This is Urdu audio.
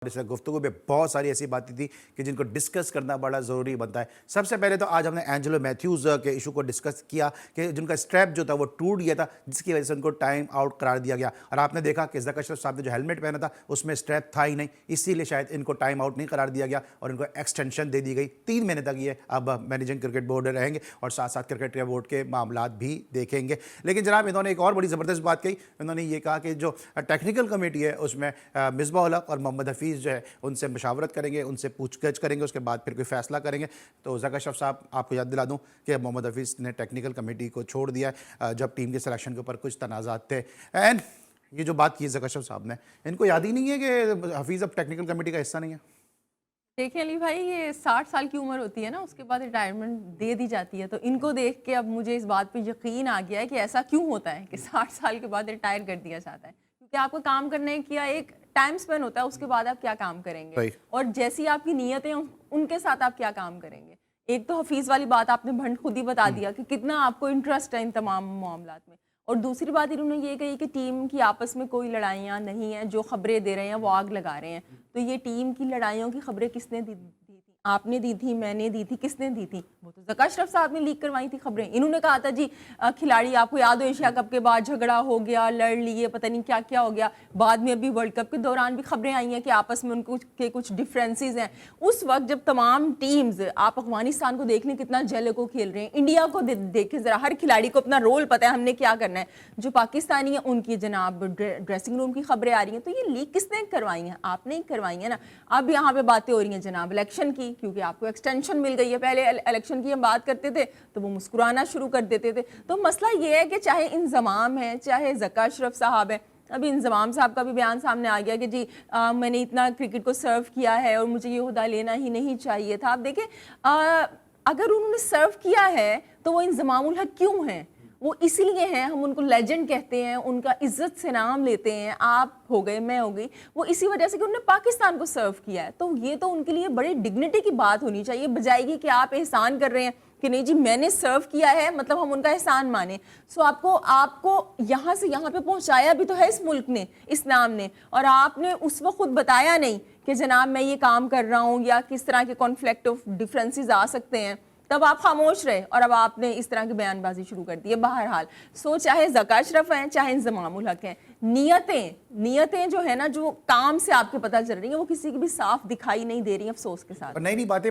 اس گفتگو میں بہت ساری ایسی باتیں تھی کہ جن کو ڈسکس کرنا بڑا ضروری بنتا ہے. سب سے پہلے تو آج ہم نے اینجلو میتھیوز کے ایشو کو ڈسکس کیا کہ جن کا اسٹریپ جو تھا وہ ٹوٹ گیا تھا, جس کی وجہ سے ان کو ٹائم آؤٹ قرار دیا گیا. اور آپ نے دیکھا کہ ذکر اشرف صاحب نے جو ہیلمٹ پہنا تھا اس میں اسٹریپ تھا ہی نہیں, اسی لیے شاید ان کو ٹائم آؤٹ نہیں قرار دیا گیا اور ان کو ایکسٹینشن دے دی گئی. 3 مہینے تک یہ اب مینیجنگ کرکٹ بورڈ رہیں گے اور ساتھ ساتھ کرکٹ بورڈ کے معاملات بھی دیکھیں گے. لیکن جناب انہوں نے ایک اور بڑی زبردست بات کہی. انہوں نے یہ کہا کہ جو ٹیکنیکل کمیٹی ہے اس میں مصباح الحق اور محمد حفیظ جو ہے ان سے مشاورت کریں گے, ان سے پوچھ گچھ کریں گے, اس کے بعد پھر کوئی فیصلہ کریں گے. تو ذکر اشرف صاحب آپ کو یاد دلا دوں کہ محمد حفیظ نے ٹیکنیکل کمیٹی کو چھوڑ دیا ہے جب ٹیم کے سلیکشن کے اوپر کچھ تنازعات تھے. اینڈ یہ جو بات کی ذکر اشرف صاحب نے, ان کو یاد ہی نہیں ہے کہ حفیظ اب ٹیکنیکل کمیٹی کا حصہ نہیں ہے. دیکھیں علی بھائی, یہ 60 سال کی عمر ہوتی ہے نا, اس کے بعد ریٹائرمنٹ دے دی جاتی ہے. تو ان کو دیکھ کے اب مجھے اس بات پہ یقین آ گیا ہے کہ ایسا کیوں ہوتا ہے کہ 60 سال کے بعد ریٹائر کر دیا جاتا ہے. کیونکہ آپ کو کام کرنے کیا ایک ٹائم اسپین ہوتا ہے, اس کے بعد آپ کیا کام کریں گے اور جیسی آپ کی نیتیں ان کے ساتھ آپ کیا کام کریں گے. ایک تو حفیظ والی بات آپ نے بھنڈ خود ہی بتا دیا کہ کتنا آپ کو انٹرسٹ ہے ان تمام معاملات میں. اور دوسری بات انہوں نے یہ کہی کہ ٹیم کی آپس میں کوئی لڑائیاں نہیں ہیں, جو خبریں دے رہے ہیں وہ آگ لگا رہے ہیں. تو یہ ٹیم کی لڑائیوں کی خبریں کس نے دی تھی؟ آپ نے دی تھی, میں نے دی تھی, کس نے دی تھی؟ وہ تو ذکر اشرف صاحب نے لیک کروائی تھی خبریں. انہوں نے کہا تھا جی کھلاڑی, آپ کو یاد ہو ایشیا کپ کے بعد جھگڑا ہو گیا, لڑ لیے, پتہ نہیں کیا کیا ہو گیا. بعد میں ابھی ورلڈ کپ کے دوران بھی خبریں آئی ہیں کہ آپس میں ان کے کچھ ڈفرینسز ہیں. اس وقت جب تمام ٹیمز, آپ افغانستان کو دیکھ لیں کتنا جلے کو کھیل رہے ہیں, انڈیا کو دیکھیں ذرا, ہر کھلاڑی کو اپنا رول پتہ ہے ہم نے کیا کرنا ہے. جو پاکستانی ہیں ان کی جناب ڈریسنگ روم کی خبریں آ رہی ہیں. تو یہ لیک کس نے کروائی ہیں؟ آپ نے کروائی ہیں نا. اب یہاں پہ باتیں ہو رہی ہیں جناب الیکشن کی, کیونکہ آپ کو ایکسٹینشن مل گئی ہے. پہلے الیکشن کی ہم بات کرتے تھے تو وہ مسکرانا شروع کر دیتے تھے. تو مسئلہ یہ ہے کہ چاہے انضمام ہے, چاہے ذکر اشرف صاحب ہے, ابھی انضمام صاحب کا بھی بیان سامنے آ گیا کہ جی میں نے اتنا کرکٹ کو سرو کیا ہے اور مجھے یہ عہدہ لینا ہی نہیں چاہیے تھا. آپ دیکھیں اگر انہوں نے سرو کیا ہے تو وہ انضمام الحق کیوں ہیں؟ وہ اس لیے ہیں, ہم ان کو لیجنڈ کہتے ہیں, ان کا عزت سے نام لیتے ہیں. آپ ہو گئے, میں ہو گئی, وہ اسی وجہ سے کہ انہوں نے پاکستان کو سرو کیا ہے. تو یہ تو ان کے لیے بڑے ڈگنیٹی کی بات ہونی چاہیے, بجائے گی کہ آپ احسان کر رہے ہیں کہ نہیں جی میں نے سرو کیا ہے مطلب ہم ان کا احسان مانیں. سو آپ کو یہاں سے یہاں پہ پہنچایا بھی تو ہے اس ملک نے, اسلام نے, اور آپ نے اس وقت خود بتایا نہیں کہ جناب میں یہ کام کر رہا ہوں یا کس طرح کے کانفلکٹ آف ڈفرینسز آ سکتے ہیں. تب آپ خاموش رہے اور اب آپ نے اس طرح کی بیان بازی شروع کر دی ہے. بہرحال چاہے ذکر اشرف ہیں چاہے انضمام الحق ہیں, نیتیں جو ہے نا, جو کام سے آپ کے پتہ چل رہی ہیں, وہ کسی کی بھی صاف دکھائی نہیں دے رہی ہیں افسوس کے ساتھ. نئی باتیں